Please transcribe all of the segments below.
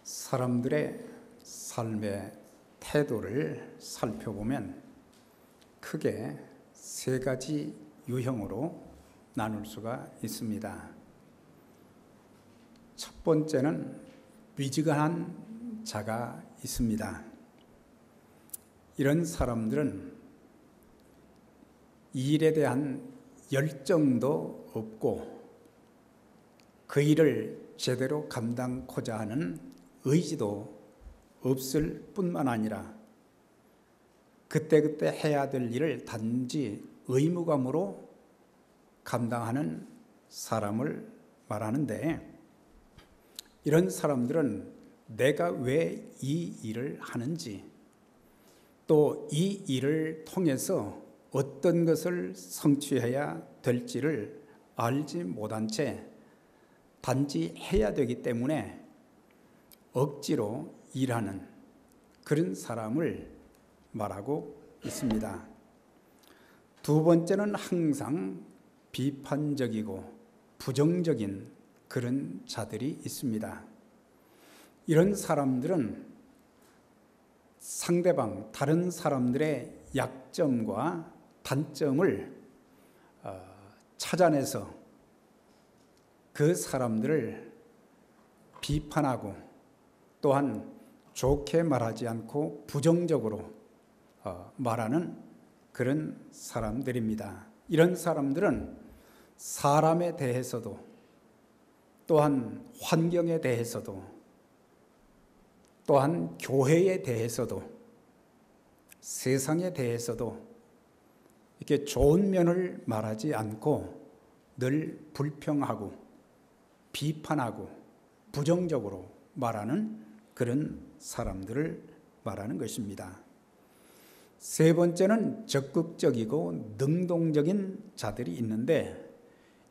사람들의 삶의 태도를 살펴보면 크게 세 가지 유형으로 나눌 수가 있습니다. 첫 번째는 미지근한 자가 있습니다. 이런 사람들은 일에 대한 열정도 없고 그 일을 제대로 감당하고자 하는 의지도 없을 뿐만 아니라 그때그때 해야 될 일을 단지 의무감으로 감당하는 사람을 말하는데, 이런 사람들은 내가 왜 이 일을 하는지, 또 이 일을 통해서 어떤 것을 성취해야 될지를 알지 못한 채 단지 해야 되기 때문에 억지로 일하는 그런 사람을 말하고 있습니다. 두 번째는 항상 비판적이고 부정적인 그런 자들이 있습니다. 이런 사람들은 상대방, 다른 사람들의 약점과 단점을 찾아내서 그 사람들을 비판하고 또한 좋게 말하지 않고 부정적으로 말하는 그런 사람들입니다. 이런 사람들은 사람에 대해서도 또한 환경에 대해서도 또한 교회에 대해서도 세상에 대해서도 이렇게 좋은 면을 말하지 않고 늘 불평하고 비판하고 부정적으로 말하는 그런 사람들을 말하는 것입니다. 세 번째는 적극적이고 능동적인 자들이 있는데,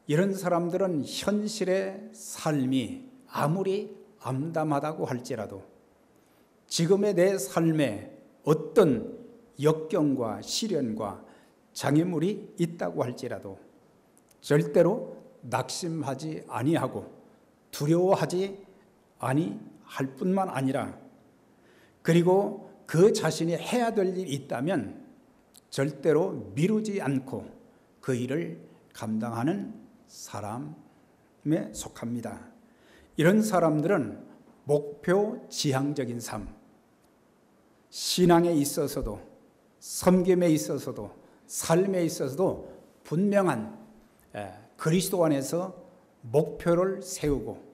이런 사람들은 현실의 삶이 아무리 암담하다고 할지라도 지금의 내 삶에 어떤 역경과 시련과 장애물이 있다고 할지라도 절대로 낙심하지 아니하고 두려워하지 아니할 뿐만 아니라, 그리고 그 자신이 해야 될 일이 있다면 절대로 미루지 않고 그 일을 감당하는 사람에 속합니다. 이런 사람들은 목표 지향적인 삶, 신앙에 있어서도 섬김에 있어서도 삶에 있어서도 분명한 그리스도 안에서 목표를 세우고,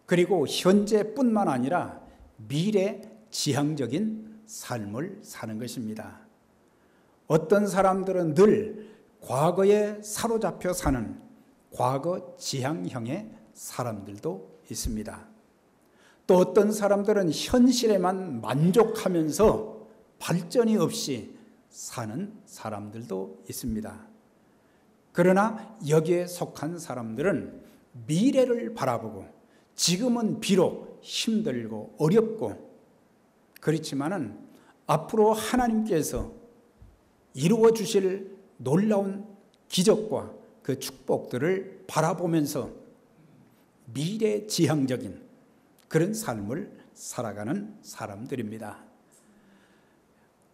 그리고 현재뿐만 아니라 미래 지향적인 삶을 사는 것입니다. 어떤 사람들은 늘 과거에 사로잡혀 사는 과거 지향형의 사람들도 있습니다. 또 어떤 사람들은 현실에만 만족하면서 발전이 없이 사는 사람들도 있습니다. 그러나 여기에 속한 사람들은 미래를 바라보고, 지금은 비록 힘들고 어렵고 그렇지만은 앞으로 하나님께서 이루어 주실 놀라운 기적과 그 축복들을 바라보면서 미래지향적인 그런 삶을 살아가는 사람들입니다.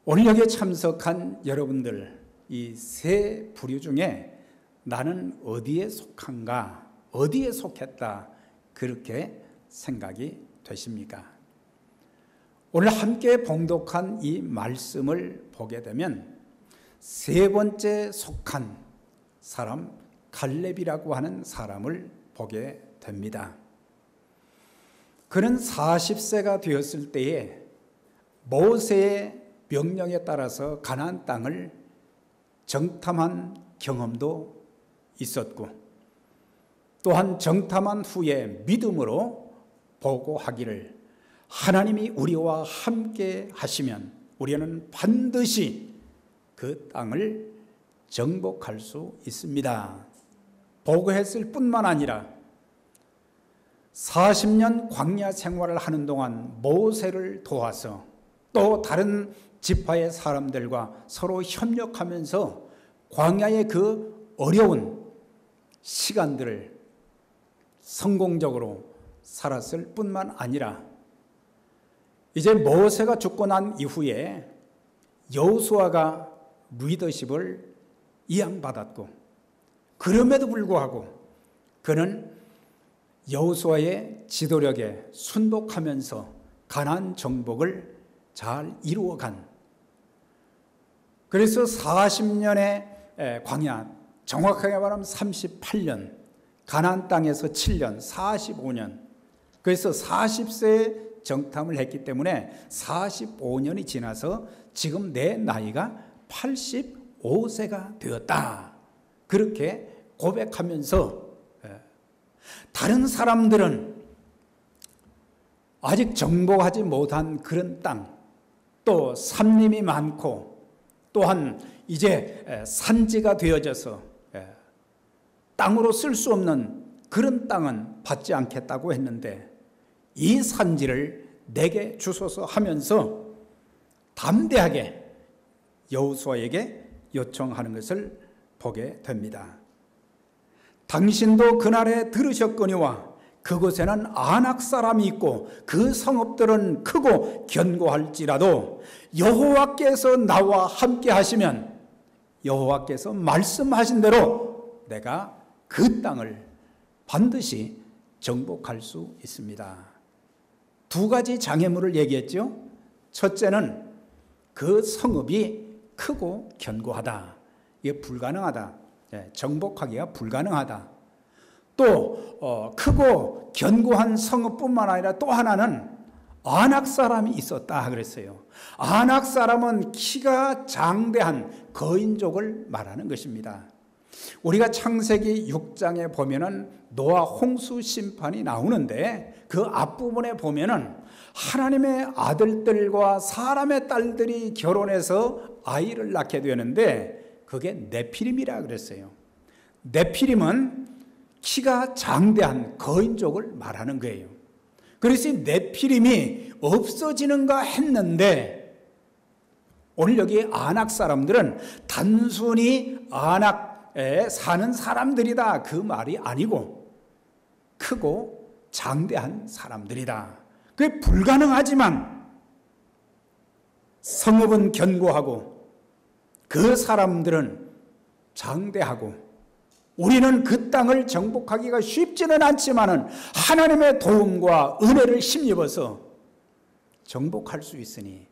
오늘 여기에 참석한 여러분들, 이 세 부류 중에 나는 어디에 속한가, 어디에 속했다, 그렇게 생각이 되십니까? 오늘 함께 봉독한 이 말씀을 보게 되면 세 번째 속한 사람, 갈렙이라고 하는 사람을 보게 됩니다. 그는 40세가 되었을 때에 모세의 명령에 따라서 가나안 땅을 정탐한 경험도 있었고, 또한 정탐한 후에 믿음으로 보고하기를, 하나님이 우리와 함께 하시면 우리는 반드시 그 땅을 정복할 수 있습니다. 보고했을 뿐만 아니라 40년 광야 생활을 하는 동안 모세를 도와서 또 다른 지파의 사람들과 서로 협력하면서 광야의 그 어려운 시간들을 성공적으로 살았을 뿐만 아니라 이제 모세가 죽고 난 이후에 여호수아가 리더십을 이양받았고, 그럼에도 불구하고 그는 여호수아의 지도력에 순복하면서 가나안 정복을 잘 이루어간, 그래서 40년의 광야, 정확하게 말하면 38년, 가나안 땅에서 7년, 45년, 그래서 40세에 정탐을 했기 때문에 45년이 지나서 지금 내 나이가 85세가 되었다, 그렇게 고백하면서, 다른 사람들은 아직 정복하지 못한 그런 땅, 또 산림이 많고 또한 이제 산지가 되어져서 땅으로 쓸 수 없는 그런 땅은 받지 않겠다고 했는데, 이 산지를 내게 주소서 하면서 담대하게 여호수아에게 요청하는 것을 보게 됩니다. 당신도 그날에 들으셨거니와 그곳에는 아낙 사람이 있고 그 성읍들은 크고 견고할지라도 여호와께서 나와 함께 하시면 여호와께서 말씀하신 대로 내가 그 땅을 반드시 정복할 수 있습니다. 두 가지 장애물을 얘기했죠. 첫째는 그 성읍이 크고 견고하다, 이게 불가능하다, 정복하기가 불가능하다. 또 크고 견고한 성읍뿐만 아니라 또 하나는 아낙 사람이 있었다 그랬어요. 아낙 사람은 키가 장대한 거인족을 말하는 것입니다. 우리가 창세기 6장에 보면은 노아 홍수 심판이 나오는데, 그 앞부분에 보면은 하나님의 아들들과 사람의 딸들이 결혼해서 아이를 낳게 되는데, 그게 네피림이라 그랬어요. 네피림은 키가 장대한 거인족을 말하는 거예요. 그래서 네피림이 없어지는가 했는데, 오늘 여기 아낙 사람들은 단순히 아낙에 사는 사람들이다, 그 말이 아니고 크고 장대한 사람들이다. 그게 불가능하지만 성읍은 견고하고 그 사람들은 장대하고, 우리는 그 땅을 정복하기가 쉽지는 않지만 하나님의 도움과 은혜를 힘입어서 정복할 수 있으니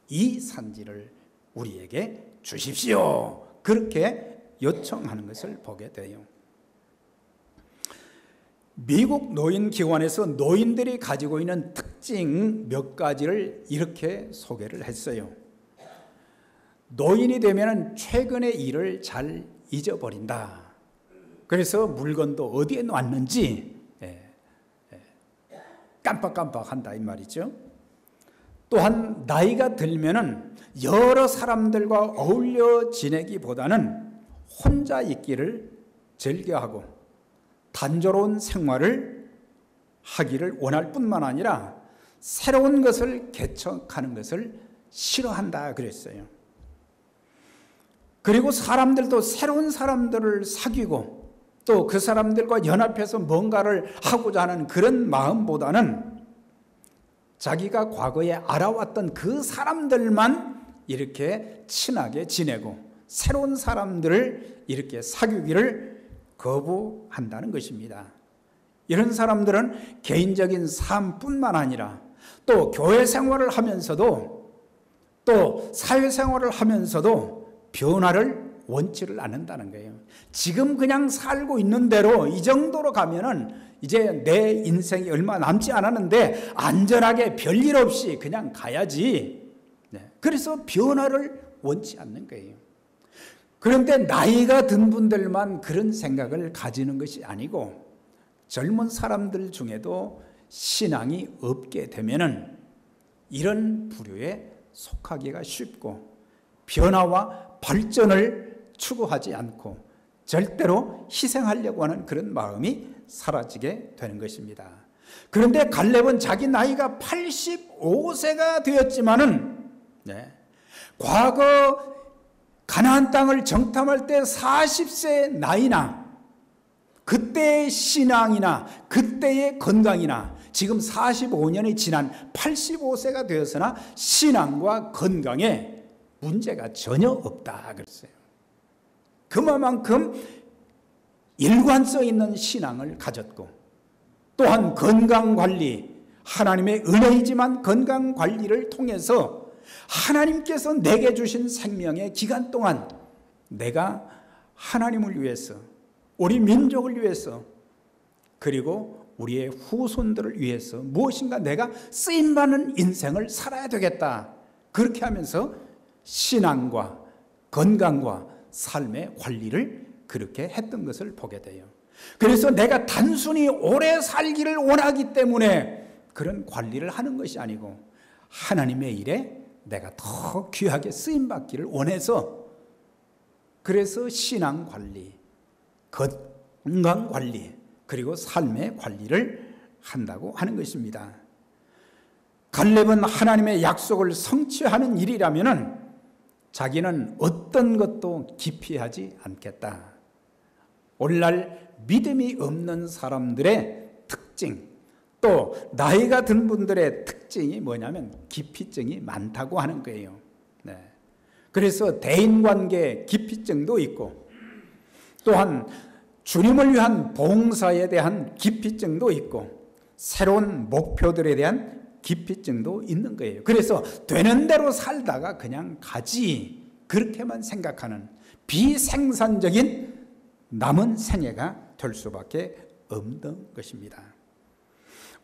이 산지를 우리에게 주십시오, 그렇게 요청하는 것을 보게 돼요. 미국 노인기관에서 노인들이 가지고 있는 특징 몇 가지를 이렇게 소개를 했어요. 노인이 되면 최근의 일을 잘 잊어버린다. 그래서 물건도 어디에 놨는지 깜빡깜빡한다, 이 말이죠. 또한 나이가 들면은 여러 사람들과 어울려 지내기보다는 혼자 있기를 즐겨하고 단조로운 생활을 하기를 원할 뿐만 아니라 새로운 것을 개척하는 것을 싫어한다 그랬어요. 그리고 사람들도 새로운 사람들을 사귀고 또 그 사람들과 연합해서 뭔가를 하고자 하는 그런 마음보다는 자기가 과거에 알아왔던 그 사람들만 이렇게 친하게 지내고 새로운 사람들을 이렇게 사귀기를 거부한다는 것입니다. 이런 사람들은 개인적인 삶뿐만 아니라 또 교회 생활을 하면서도 또 사회생활을 하면서도 변화를 원치를 않는다는 거예요. 지금 그냥 살고 있는 대로 이 정도로 가면은 이제 내 인생이 얼마 남지 않았는데 안전하게 별일 없이 그냥 가야지. 그래서 변화를 원치 않는 거예요. 그런데 나이가 든 분들만 그런 생각을 가지는 것이 아니고 젊은 사람들 중에도 신앙이 없게 되면은 이런 부류에 속하기가 쉽고 변화와 발전을 추구하지 않고 절대로 희생하려고 하는 그런 마음이 사라지게 되는 것입니다. 그런데 갈렙은 자기 나이가 85세가 되었지만은 과거 가나안 땅을 정탐할 때 40세 나이나 그때의 신앙이나 그때의 건강이나 지금 45년이 지난 85세가 되었으나 신앙과 건강에 문제가 전혀 없다 그랬어요. 그만큼 일관성 있는 신앙을 가졌고, 또한 건강관리, 하나님의 은혜이지만 건강관리를 통해서 하나님께서 내게 주신 생명의 기간 동안 내가 하나님을 위해서, 우리 민족을 위해서, 그리고 우리의 후손들을 위해서 무엇인가 내가 쓰임받는 인생을 살아야 되겠다. 그렇게 하면서 신앙과 건강과 삶의 관리를 그렇게 했던 것을 보게 돼요. 그래서 내가 단순히 오래 살기를 원하기 때문에 그런 관리를 하는 것이 아니고, 하나님의 일에 내가 더 귀하게 쓰임받기를 원해서, 그래서 신앙 관리, 건강 관리, 그리고 삶의 관리를 한다고 하는 것입니다. 갈렙은 하나님의 약속을 성취하는 일이라면은 자기는 어떤 것도 기피하지 않겠다. 오늘날 믿음이 없는 사람들의 특징, 또 나이가 든 분들의 특징이 뭐냐면 기피증이 많다고 하는 거예요. 네. 그래서 대인관계 기피증도 있고, 또한 주님을 위한 봉사에 대한 기피증도 있고, 새로운 목표들에 대한 기피증도 있는 거예요. 그래서 되는 대로 살다가 그냥 가지, 그렇게만 생각하는 비생산적인 남은 생애가 될 수밖에 없는 것입니다.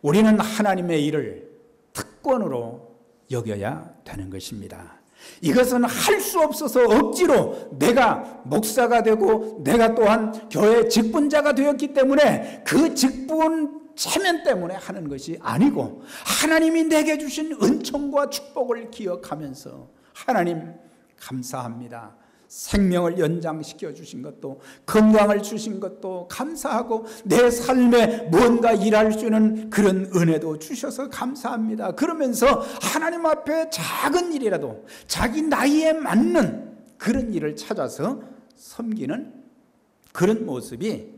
우리는 하나님의 일을 특권으로 여겨야 되는 것입니다. 이것은 할 수 없어서 억지로 내가 목사가 되고 내가 또한 교회 직분자가 되었기 때문에 그 직분 체면 때문에 하는 것이 아니고, 하나님이 내게 주신 은총과 축복을 기억하면서 하나님 감사합니다. 생명을 연장시켜 주신 것도, 건강을 주신 것도 감사하고, 내 삶에 뭔가 일할 수 있는 그런 은혜도 주셔서 감사합니다. 그러면서 하나님 앞에 작은 일이라도 자기 나이에 맞는 그런 일을 찾아서 섬기는 그런 모습이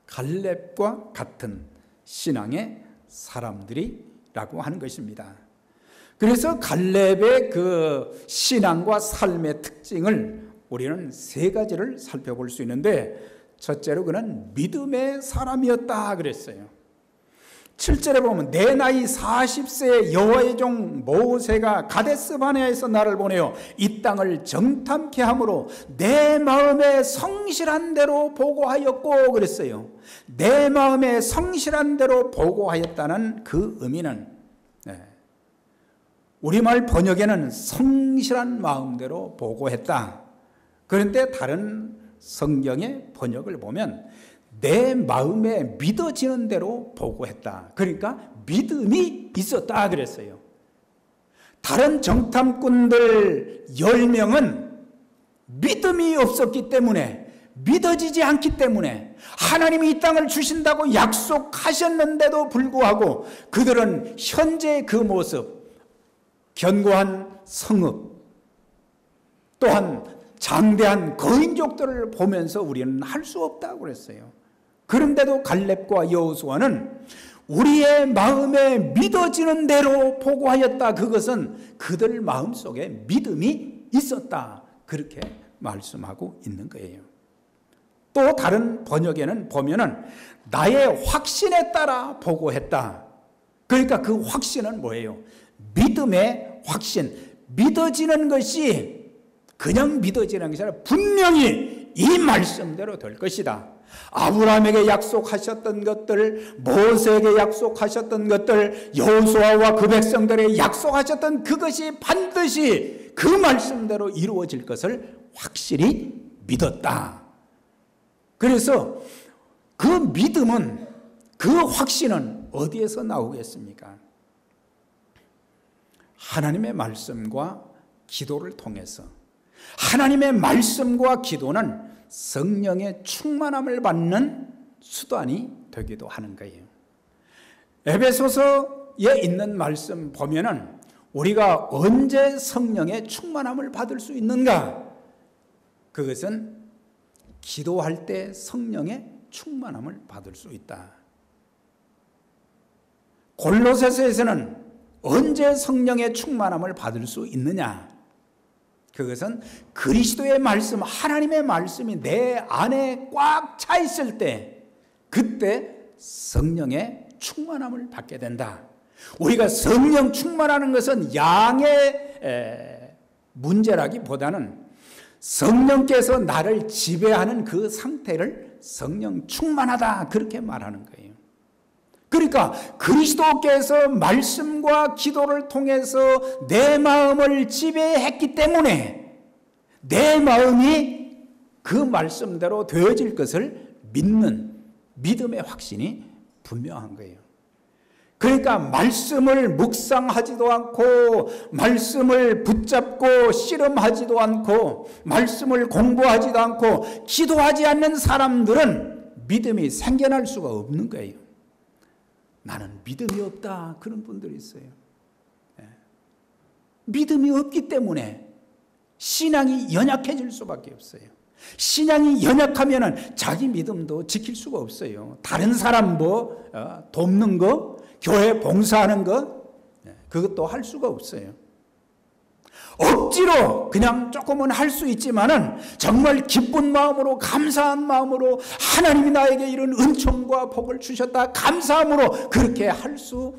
갈렙과 같은 신앙의 사람들이라고 하는 것입니다. 그래서 갈렙의 그 신앙과 삶의 특징을 우리는 세 가지를 살펴볼 수 있는데, 첫째로 그는 믿음의 사람이었다 그랬어요. 7절에 보면 내 나이 40세에 여호와의 종 모세가 가데스 바네아에서 나를 보내어 이 땅을 정탐케 함으로 내 마음에 성실한 대로 보고하였고 그랬어요. 내 마음에 성실한 대로 보고하였다는 그 의미는, 우리말 번역에는 성실한 마음대로 보고했다. 그런데 다른 성경의 번역을 보면 내 마음에 믿어지는 대로 보고했다. 그러니까 믿음이 있었다 그랬어요. 다른 정탐꾼들 10명은 믿음이 없었기 때문에, 믿어지지 않기 때문에, 하나님이 이 땅을 주신다고 약속하셨는데도 불구하고 그들은 현재의 그 모습, 견고한 성읍, 또한 장대한 거인족들을 보면서 우리는 할 수 없다고 그랬어요. 그런데도 갈렙과 여호수아는 우리의 마음에 믿어지는 대로 보고하였다. 그것은 그들 마음속에 믿음이 있었다. 그렇게 말씀하고 있는 거예요. 또 다른 번역에는 보면은 나의 확신에 따라 보고했다. 그러니까 그 확신은 뭐예요? 믿음의 확신. 믿어지는 것이 그냥 믿어지는 것이 아니라 분명히 이 말씀대로 될 것이다. 아브라함에게 약속하셨던 것들, 모세에게 약속하셨던 것들, 여호수아와 그 백성들에게 약속하셨던 그것이 반드시 그 말씀대로 이루어질 것을 확실히 믿었다. 그래서 그 믿음은, 그 확신은 어디에서 나오겠습니까? 하나님의 말씀과 기도를 통해서. 하나님의 말씀과 기도는 성령의 충만함을 받는 수단이 되기도 하는 거예요. 에베소서에 있는 말씀 보면은 우리가 언제 성령의 충만함을 받을 수 있는가? 그것은 기도할 때 성령의 충만함을 받을 수 있다. 골로새서에서는 언제 성령의 충만함을 받을 수 있느냐? 그것은 그리스도의 말씀, 하나님의 말씀이 내 안에 꽉 차 있을 때, 그때 성령의 충만함을 받게 된다. 우리가 성령 충만하는 것은 양의 문제라기보다는 성령께서 나를 지배하는 그 상태를 성령 충만하다, 그렇게 말하는 거예요. 그러니까 그리스도께서 말씀과 기도를 통해서 내 마음을 지배했기 때문에 내 마음이 그 말씀대로 되어질 것을 믿는 믿음의 확신이 분명한 거예요. 그러니까 말씀을 묵상하지도 않고 말씀을 붙잡고 씨름하지도 않고 말씀을 공부하지도 않고 기도하지 않는 사람들은 믿음이 생겨날 수가 없는 거예요. 나는 믿음이 없다, 그런 분들이 있어요. 믿음이 없기 때문에 신앙이 연약해질 수밖에 없어요. 신앙이 연약하면 자기 믿음도 지킬 수가 없어요. 다른 사람 돕는 거, 교회 봉사하는 거, 그것도 할 수가 없어요. 억지로 그냥 조금은 할 수 있지만은 정말 기쁜 마음으로, 감사한 마음으로, 하나님이 나에게 이런 은총과 복을 주셨다 감사함으로 그렇게 할 수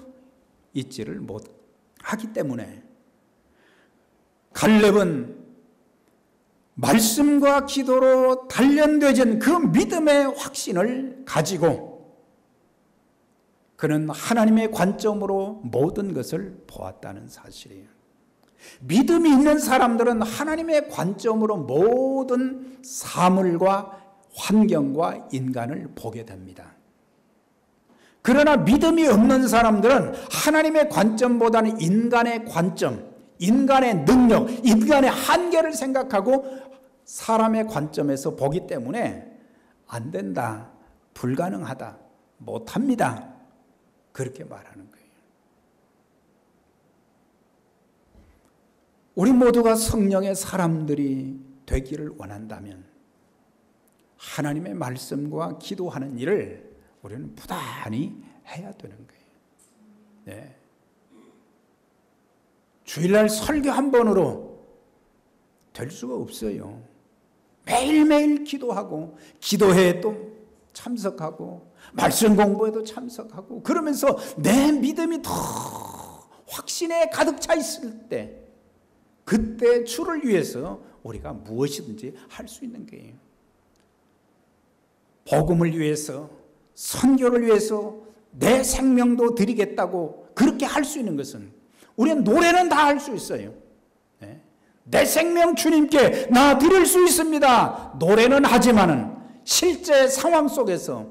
있지를 못하기 때문에 갈렙은 말씀과 기도로 단련되어진 그 믿음의 확신을 가지고 그는 하나님의 관점으로 모든 것을 보았다는 사실이에요. 믿음이 있는 사람들은 하나님의 관점으로 모든 사물과 환경과 인간을 보게 됩니다. 그러나 믿음이 없는 사람들은 하나님의 관점보다는 인간의 관점, 인간의 능력, 인간의 한계를 생각하고 사람의 관점에서 보기 때문에 안 된다, 불가능하다, 못합니다, 그렇게 말하는 거예요. 우리 모두가 성령의 사람들이 되기를 원한다면 하나님의 말씀과 기도하는 일을 우리는 부단히 해야 되는 거예요. 네. 주일날 설교 한 번으로 될 수가 없어요. 매일매일 기도하고 기도회에 또 참석하고 말씀 공부에도 참석하고 그러면서 내 믿음이 더 확신에 가득 차 있을 때 그때 주를 위해서 우리가 무엇이든지 할 수 있는 거예요. 복음을 위해서, 선교를 위해서 내 생명도 드리겠다고 그렇게 할 수 있는 것은 우리는 노래는 다 할 수 있어요. 내 생명 주님께 나 드릴 수 있습니다. 노래는 하지만은 실제 상황 속에서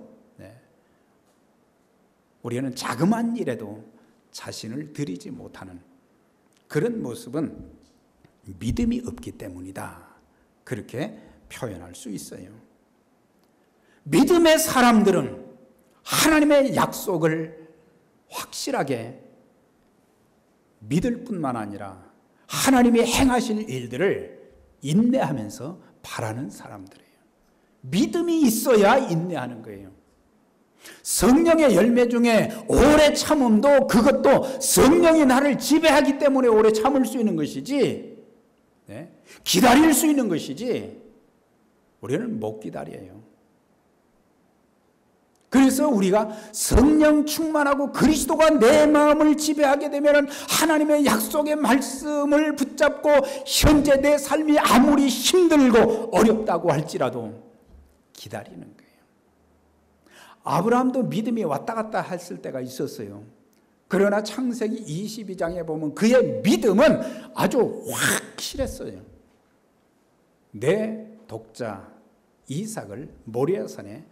우리는 자그마한 일에도 자신을 드리지 못하는 그런 모습은 믿음이 없기 때문이다, 그렇게 표현할 수 있어요. 믿음의 사람들은 하나님의 약속을 확실하게 믿을 뿐만 아니라 하나님이 행하실 일들을 인내하면서 바라는 사람들이에요. 믿음이 있어야 인내하는 거예요. 성령의 열매 중에 오래 참음도 그것도 성령이 나를 지배하기 때문에 오래 참을 수 있는 것이지, 기다릴 수 있는 것이지 우리는 못 기다려요. 그래서 우리가 성령 충만하고 그리스도가 내 마음을 지배하게 되면 하나님의 약속의 말씀을 붙잡고 현재 내 삶이 아무리 힘들고 어렵다고 할지라도 기다리는 거예요. 아브라함도 믿음이 왔다 갔다 했을 때가 있었어요. 그러나 창세기 22장에 보면 그의 믿음은 아주 확실했어요. 내 독자 이삭을 모리아산에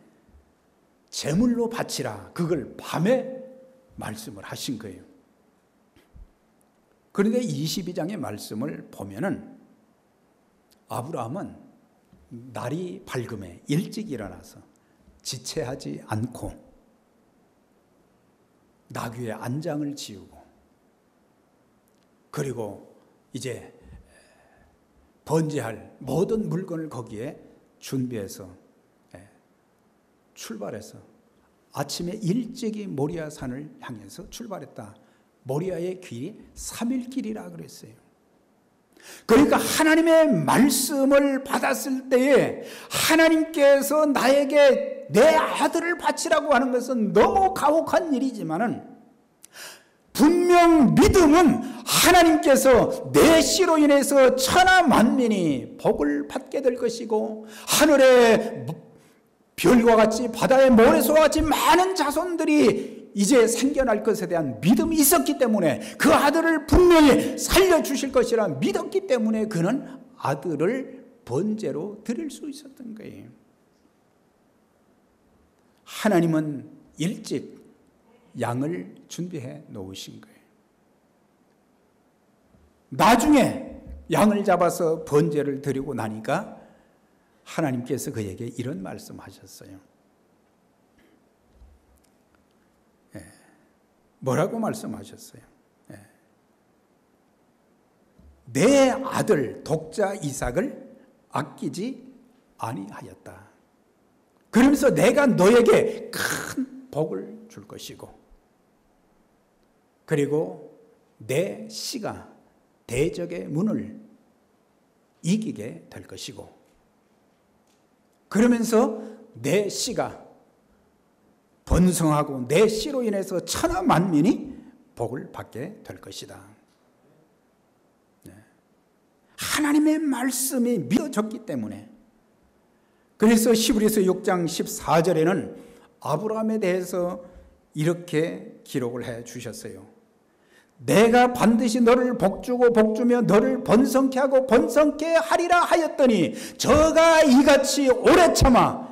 제물로 바치라, 그걸 밤에 말씀을 하신 거예요. 그런데 22장의 말씀을 보면은 아브라함은 날이 밝음에 일찍 일어나서 지체하지 않고 나귀의 안장을 지우고 그리고 이제 번제할 모든 물건을 거기에 준비해서 출발해서 아침에 일찍이 모리아 산을 향해서 출발했다. 모리아의 길이 3일 길이라 그랬어요. 그러니까 하나님의 말씀을 받았을 때에 하나님께서 나에게 내 아들을 바치라고 하는 것은 너무 가혹한 일이지만은 분명 믿음은 하나님께서 내 씨로 인해서 천하 만민이 복을 받게 될 것이고 하늘의 별과 같이 바다의 모래소와 같이 많은 자손들이 이제 생겨날 것에 대한 믿음이 있었기 때문에 그 아들을 분명히 살려주실 것이라 믿었기 때문에 그는 아들을 번제로 드릴 수 있었던 거예요. 하나님은 일찍 양을 준비해 놓으신 거예요. 나중에 양을 잡아서 번제를 드리고 나니까 하나님께서 그에게 이런 말씀하셨어요. 뭐라고 말씀하셨어요? 내 아들 독자 이삭을 아끼지 아니하였다. 그러면서 내가 너에게 큰 복을 줄 것이고 그리고 내 씨가 대적의 문을 이기게 될 것이고 그러면서 내 씨가 번성하고 내 씨로 인해서 천하 만민이 복을 받게 될 것이다. 하나님의 말씀이 믿어졌기 때문에 그래서 히브리서 6장 14절에는 아브라함에 대해서 이렇게 기록을 해 주셨어요. 내가 반드시 너를 복주고 복주며 너를 번성케 하고 번성케 하리라 하였더니 저가 이같이 오래 참아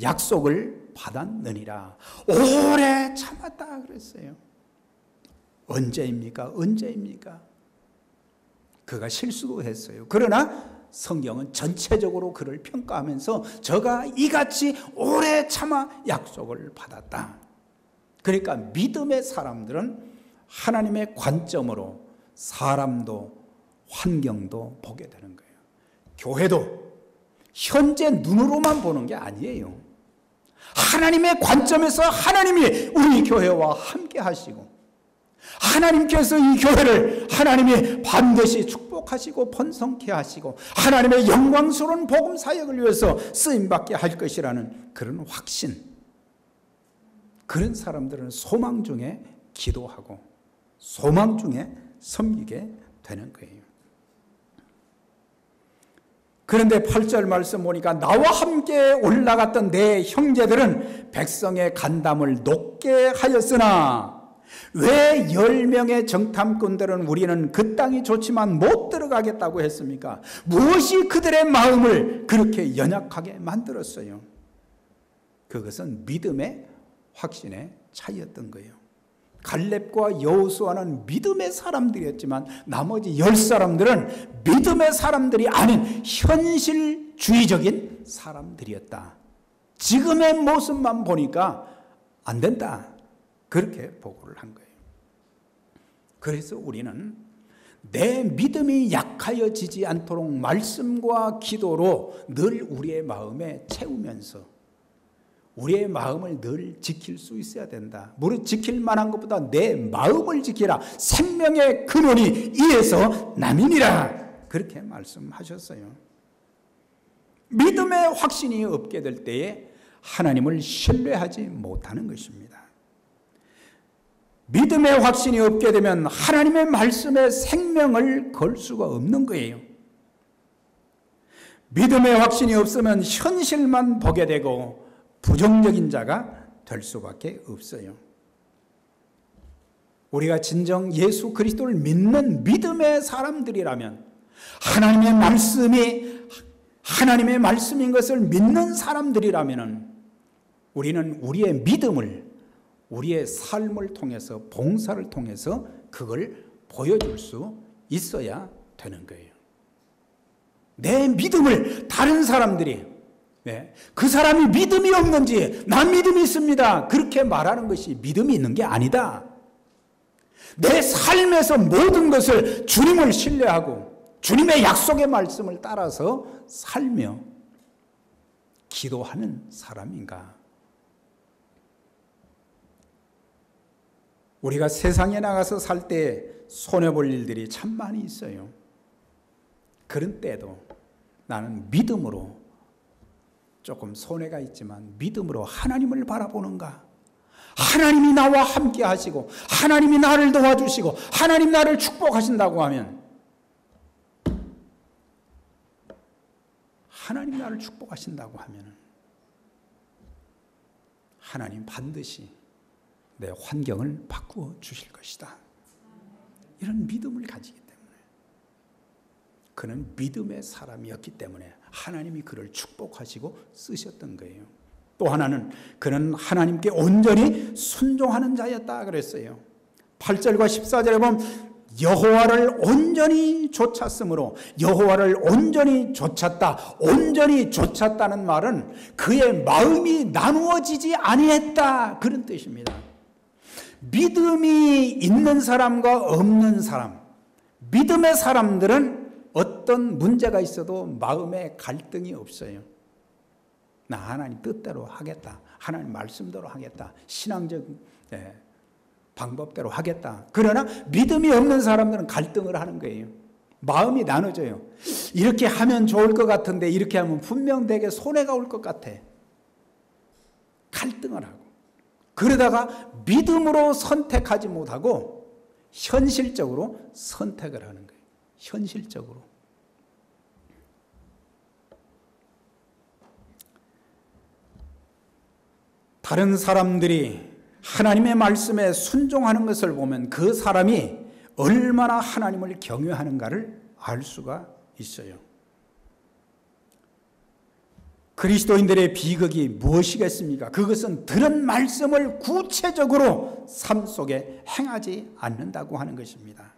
약속을 받았느니라. 오래 참았다 그랬어요. 언제입니까? 언제입니까? 그가 실수도 했어요. 그러나 성경은 전체적으로 그를 평가하면서 저가 이같이 오래 참아 약속을 받았다. 그러니까 믿음의 사람들은 하나님의 관점으로 사람도 환경도 보게 되는 거예요. 교회도 현재 눈으로만 보는 게 아니에요. 하나님의 관점에서 하나님이 우리 교회와 함께 하시고 하나님께서 이 교회를 하나님이 반드시 축복하시고 번성케 하시고 하나님의 영광스러운 복음 사역을 위해서 쓰임받게 할 것이라는 그런 확신, 그런 사람들은 소망 중에 기도하고 소망 중에 섬기게 되는 거예요. 그런데 8절 말씀 보니까 나와 함께 올라갔던 내 형제들은 백성의 간담을 높게 하였으나 왜 10명의 정탐꾼들은 우리는 그 땅이 좋지만 못 들어가겠다고 했습니까? 무엇이 그들의 마음을 그렇게 연약하게 만들었어요? 그것은 믿음의 확신의 차이였던 거예요. 갈렙과 여호수아는 믿음의 사람들이었지만 나머지 10사람들은 믿음의 사람들이 아닌 현실주의적인 사람들이었다. 지금의 모습만 보니까 안 된다. 그렇게 보고를 한 거예요. 그래서 우리는 내 믿음이 약하여지지 않도록 말씀과 기도로 늘 우리의 마음에 채우면서 우리의 마음을 늘 지킬 수 있어야 된다. 무릇 지킬 만한 것보다 내 마음을 지키라. 생명의 근원이 이에서 남이니라. 그렇게 말씀하셨어요. 믿음의 확신이 없게 될 때에 하나님을 신뢰하지 못하는 것입니다. 믿음의 확신이 없게 되면 하나님의 말씀에 생명을 걸 수가 없는 거예요. 믿음의 확신이 없으면 현실만 보게 되고 부정적인 자가 될 수밖에 없어요. 우리가 진정 예수 그리스도를 믿는 믿음의 사람들이라면 하나님의 말씀이 하나님의 말씀인 것을 믿는 사람들이라면 우리는 우리의 믿음을 우리의 삶을 통해서 봉사를 통해서 그걸 보여줄 수 있어야 되는 거예요. 내 믿음을 다른 사람들이 그 사람이 믿음이 없는지 난 믿음이 있습니다. 그렇게 말하는 것이 믿음이 있는 게 아니다. 내 삶에서 모든 것을 주님을 신뢰하고 주님의 약속의 말씀을 따라서 살며 기도하는 사람인가? 우리가 세상에 나가서 살 때 손해볼 일들이 참 많이 있어요. 그런 때도 나는 믿음으로, 조금 손해가 있지만 믿음으로 하나님을 바라보는가? 하나님이 나와 함께 하시고 하나님이 나를 도와주시고 하나님 나를 축복하신다고 하면, 하나님 나를 축복하신다고 하면 하나님 반드시 내 환경을 바꾸어 주실 것이다. 이런 믿음을 가지기 때문에, 그는 믿음의 사람이었기 때문에 하나님이 그를 축복하시고 쓰셨던 거예요. 또 하나는 그는 하나님께 온전히 순종하는 자였다 그랬어요. 8절과 14절에 보면 여호와를 온전히 좇았으므로, 여호와를 온전히 좇았다, 온전히 좇았다는 말은 그의 마음이 나누어지지 아니했다, 그런 뜻입니다. 믿음이 있는 사람과 없는 사람, 믿음의 사람들은 어떤 문제가 있어도 마음에 갈등이 없어요. 나 하나님 뜻대로 하겠다, 하나님 말씀대로 하겠다, 신앙적 방법대로 하겠다. 그러나 믿음이 없는 사람들은 갈등을 하는 거예요. 마음이 나눠져요. 이렇게 하면 좋을 것 같은데 이렇게 하면 분명 되게 손해가 올 것 같아. 갈등을 하고, 그러다가 믿음으로 선택하지 못하고 현실적으로 선택을 하는 거예요. 현실적으로. 다른 사람들이 하나님의 말씀에 순종하는 것을 보면 그 사람이 얼마나 하나님을 경외하는가를 알 수가 있어요. 그리스도인들의 비극이 무엇이겠습니까? 그것은 들은 말씀을 구체적으로 삶 속에 행하지 않는다고 하는 것입니다.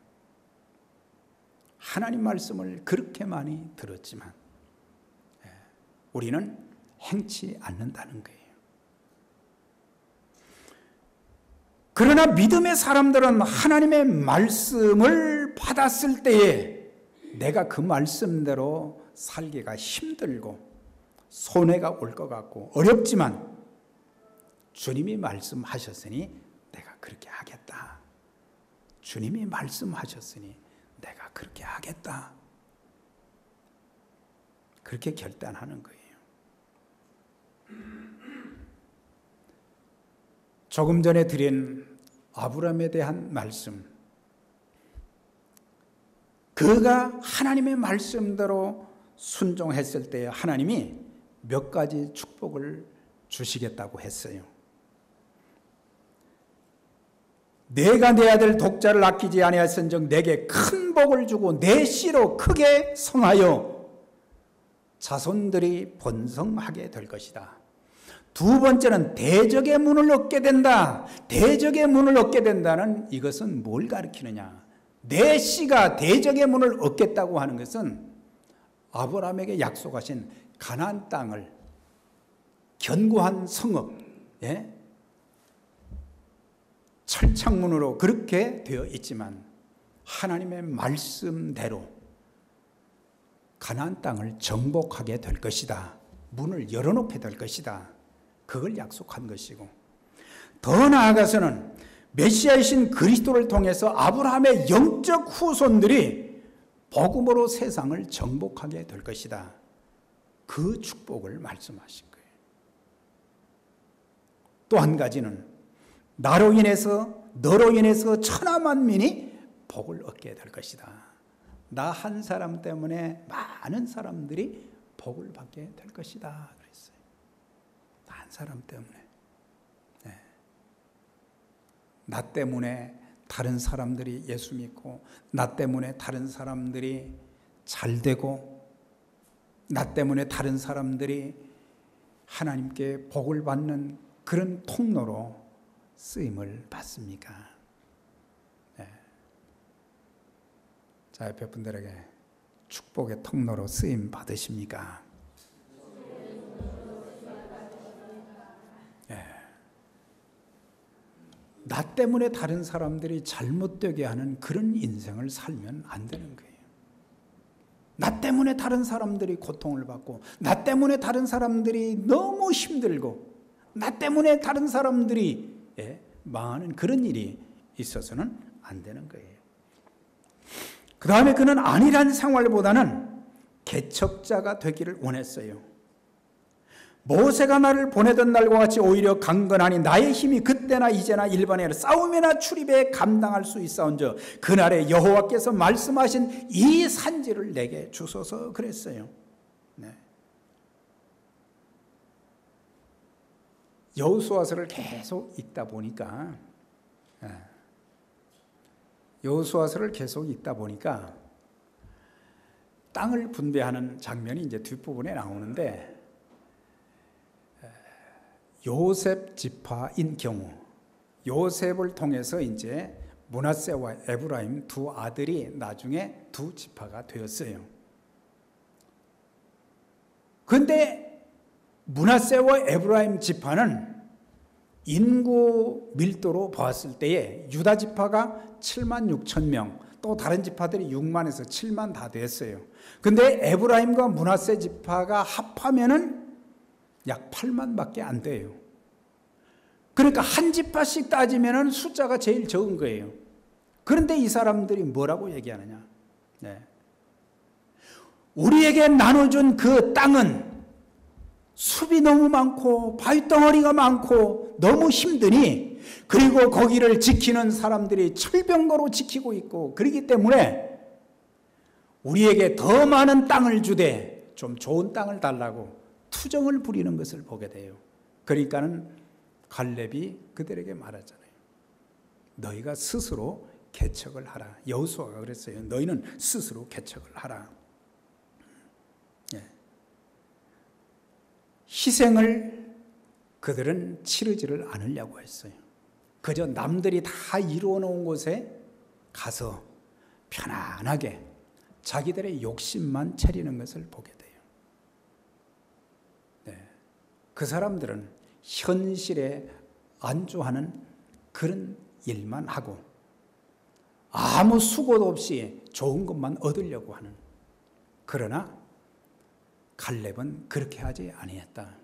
하나님 말씀을 그렇게 많이 들었지만 우리는 행치 않는다는 거예요. 그러나 믿음의 사람들은 하나님의 말씀을 받았을 때에 내가 그 말씀대로 살기가 힘들고 손해가 올 것 같고 어렵지만 주님이 말씀하셨으니 내가 그렇게 하겠다. 주님이 말씀하셨으니 내가 그렇게 하겠다. 그렇게 결단하는 거예요. 조금 전에 드린 아브라함에 대한 말씀, 그가 하나님의 말씀대로 순종했을 때 하나님이 몇 가지 축복을 주시겠다고 했어요. 내가 내 아들 독자를 아끼지 아니하였은즉 내게 큰 복을 주고 내 씨로 크게 성하여 자손들이 번성하게 될 것이다. 두 번째는 대적의 문을 얻게 된다. 대적의 문을 얻게 된다는 이것은 뭘 가리키느냐? 내 씨가 대적의 문을 얻겠다고 하는 것은 아브라함에게 약속하신 가나안 땅을, 견고한 성읍, 철창문으로 그렇게 되어 있지만 하나님의 말씀대로 가나안 땅을 정복하게 될 것이다. 문을 열어놓게 될 것이다. 그걸 약속한 것이고, 더 나아가서는 메시아이신 그리스도를 통해서 아브라함의 영적 후손들이 복음으로 세상을 정복하게 될 것이다. 그 축복을 말씀하신 거예요. 또 한 가지는 나로 인해서, 너로 인해서 천하 만민이 복을 얻게 될 것이다. 나 한 사람 때문에 많은 사람들이 복을 받게 될 것이다. 그랬어요. 나 한 사람 때문에. 나 때문에 다른 사람들이 예수 믿고, 나 때문에 다른 사람들이 잘 되고, 나 때문에 다른 사람들이 하나님께 복을 받는 그런 통로로 쓰임을 받습니까? 자, 옆에 분들에게 축복의 통로로 쓰임 받으십니까? 나 때문에 다른 사람들이 잘못되게 하는 그런 인생을 살면 안 되는 거예요. 나 때문에 다른 사람들이 고통을 받고, 나 때문에 다른 사람들이 너무 힘들고, 나 때문에 다른 사람들이 망하는 그런 일이 있어서는 안 되는 거예요. 그 다음에 그는 안일한 생활보다는 개척자가 되기를 원했어요. 모세가 나를 보내던 날과 같이 오히려 강건하니 나의 힘이 그때나 이제나 일반에 싸움이나 출입에 감당할 수 있사온즉 그날에 여호와께서 말씀하신 이 산지를 내게 주소서 그랬어요. 네. 여호수아서를 계속 읽다 보니까 땅을 분배하는 장면이 이제 뒷부분에 나오는데 요셉 지파인 경우 요셉을 통해서 이제 므낫세와 에브라임 두 아들이 나중에 두 지파가 되었어요. 그런데 므낫세와 에브라임 지파는 인구 밀도로 보았을 때에 유다 지파가 7만 6천 명, 또 다른 지파들이 6만에서 7만 다 됐어요. 그런데 에브라임과 므낫세 지파가 합하면은 약 8만밖에 안 돼요. 그러니까 한 지파씩 따지면은 숫자가 제일 적은 거예요. 그런데 이 사람들이 뭐라고 얘기하느냐? 네. 우리에게 나눠준 그 땅은 숲이 너무 많고 바위덩어리가 많고 너무 힘드니, 그리고 거기를 지키는 사람들이 철병거로 지키고 있고, 그렇기 때문에 우리에게 더 많은 땅을 주되 좀 좋은 땅을 달라고 투정을 부리는 것을 보게 돼요. 그러니까는 갈렙이 그들에게 말하잖아요. 너희가 스스로 개척을 하라. 여호수아가 그랬어요. 너희는 스스로 개척을 하라. 예. 희생을 그들은 치르지를 않으려고 했어요. 그저 남들이 다 이루어 놓은 곳에 가서 편안하게 자기들의 욕심만 차리는 것을 보게 돼요. 네. 그 사람들은 현실에 안주하는 그런 일만 하고 아무 수고도 없이 좋은 것만 얻으려고 하는, 그러나 갈렙은 그렇게 하지 아니했다.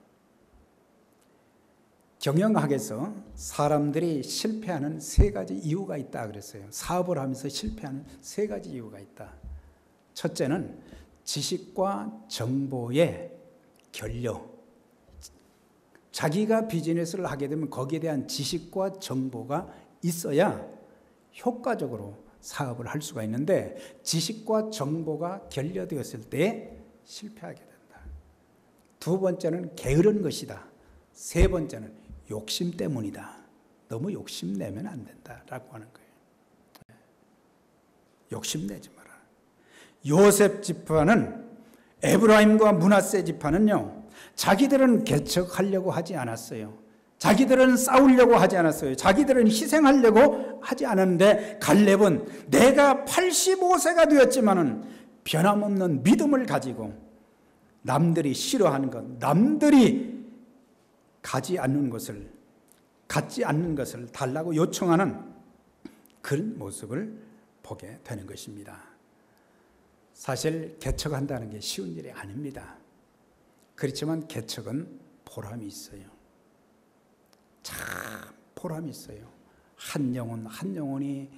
경영학에서 사람들이 실패하는 세 가지 이유가 있다 그랬어요. 사업을 하면서 실패하는 세 가지 이유가 있다. 첫째는 지식과 정보의 결여. 자기가 비즈니스를 하게 되면 거기에 대한 지식과 정보가 있어야 효과적으로 사업을 할 수가 있는데, 지식과 정보가 결여되었을 때 실패하게 된다. 두 번째는 게으른 것이다. 세 번째는 욕심 때문이다. 너무 욕심내면 안 된다라고 하는 거예요. 욕심내지 마라. 요셉 지파는, 에브라임과 므낫세 지파는요, 자기들은 개척하려고 하지 않았어요. 자기들은 싸우려고 하지 않았어요. 자기들은 희생하려고 하지 않았는데, 갈렙은 내가 85세가 되었지만은 변함없는 믿음을 가지고 남들이 싫어하는 것, 남들이 갖지 않는 것을 달라고 요청하는 그런 모습을 보게 되는 것입니다. 사실 개척한다는 게 쉬운 일이 아닙니다. 그렇지만 개척은 보람이 있어요. 참 보람이 있어요. 한 영혼이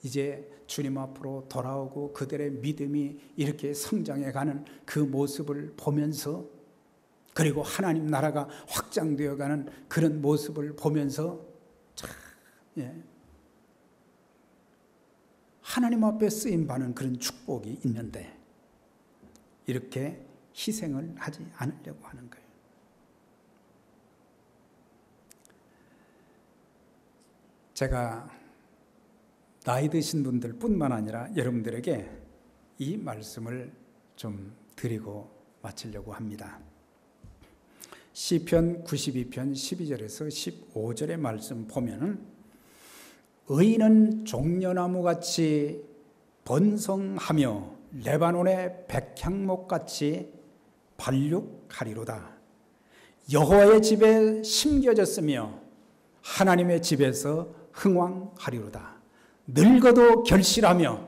이제 주님 앞으로 돌아오고 그들의 믿음이 이렇게 성장해가는 그 모습을 보면서, 그리고 하나님 나라가 확장되어가는 그런 모습을 보면서 참, 하나님 앞에 쓰임받는 그런 축복이 있는데 이렇게 희생을 하지 않으려고 하는 거예요. 제가 나이 드신 분들 뿐만 아니라 여러분들에게 이 말씀을 좀 드리고 마치려고 합니다. 시편 92편 12절에서 15절의 말씀 보면은, 의인은 종려나무같이 번성하며 레바논의 백향목같이 발육하리로다. 여호와의 집에 심겨졌으며 하나님의 집에서 흥왕하리로다. 늙어도 결실하며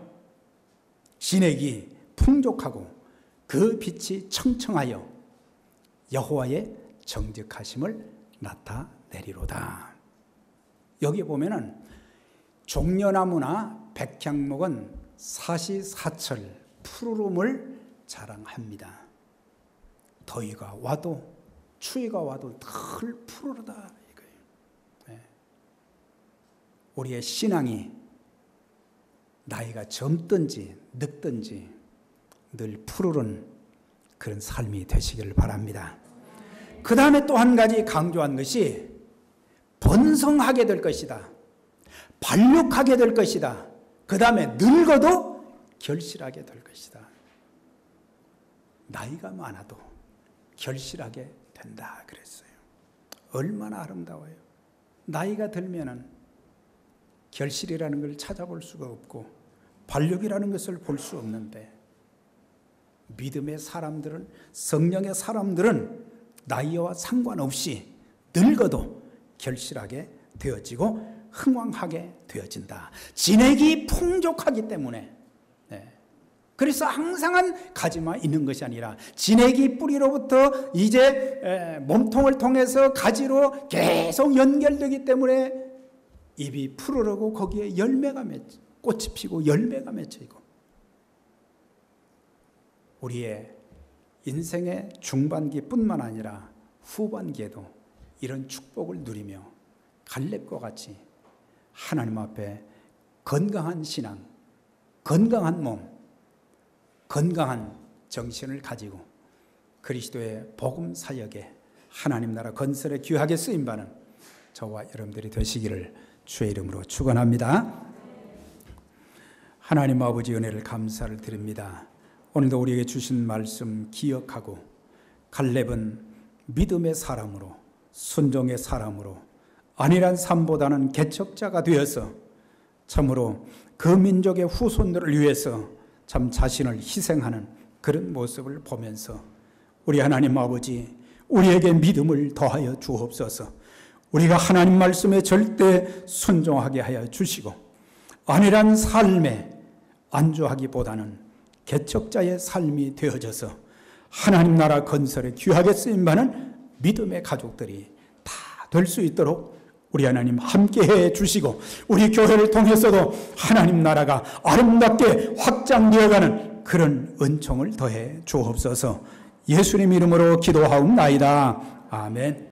진액이 풍족하고 그 빛이 청청하여 여호와의 정직하심을 나타내리로다. 여기 보면은 종려나무나 백향목은 사시사철 푸르름을 자랑합니다. 더위가 와도 추위가 와도 늘 푸르르다 이거예요. 네. 우리의 신앙이 나이가 젊든지 늙든지 늘 푸르른 그런 삶이 되시기를 바랍니다. 그 다음에 또 한 가지 강조한 것이 번성하게 될 것이다. 발육하게 될 것이다. 그 다음에 늙어도 결실하게 될 것이다. 나이가 많아도 결실하게 된다 그랬어요. 얼마나 아름다워요. 나이가 들면은 결실이라는 걸 찾아볼 수가 없고 발육이라는 것을 볼 수 없는데 믿음의 사람들은, 성령의 사람들은 나이와 상관없이 늙어도 결실하게 되어지고 흥왕하게 되어진다. 진액이 풍족하기 때문에. 네. 그래서 항상한 가지만 있는 것이 아니라 진액이 뿌리로부터 이제 몸통을 통해서 가지로 계속 연결되기 때문에 잎이 푸르르고 거기에 열매가 맺혀, 꽃이 피고 열매가 맺혀 있고, 우리의 인생의 중반기뿐만 아니라 후반기에도 이런 축복을 누리며 갈렙과 같이 하나님 앞에 건강한 신앙, 건강한 몸, 건강한 정신을 가지고 그리스도의 복음 사역에 하나님 나라 건설에 귀하게 쓰임받는 저와 여러분들이 되시기를 주의 이름으로 축원합니다. 하나님 아버지 은혜를 감사를 드립니다. 오늘도 우리에게 주신 말씀 기억하고 갈렙은 믿음의 사람으로, 순종의 사람으로, 안일한 삶보다는 개척자가 되어서 참으로 그 민족의 후손들을 위해서 참 자신을 희생하는 그런 모습을 보면서 우리 하나님 아버지, 우리에게 믿음을 더하여 주옵소서. 우리가 하나님 말씀에 절대 순종하게 하여 주시고 안일한 삶에 안주하기보다는 개척자의 삶이 되어져서 하나님 나라 건설에 귀하게 쓰임받는 믿음의 가족들이 다 될 수 있도록 우리 하나님 함께해 주시고 우리 교회를 통해서도 하나님 나라가 아름답게 확장되어가는 그런 은총을 더해 주옵소서. 예수님 이름으로 기도하옵나이다. 아멘.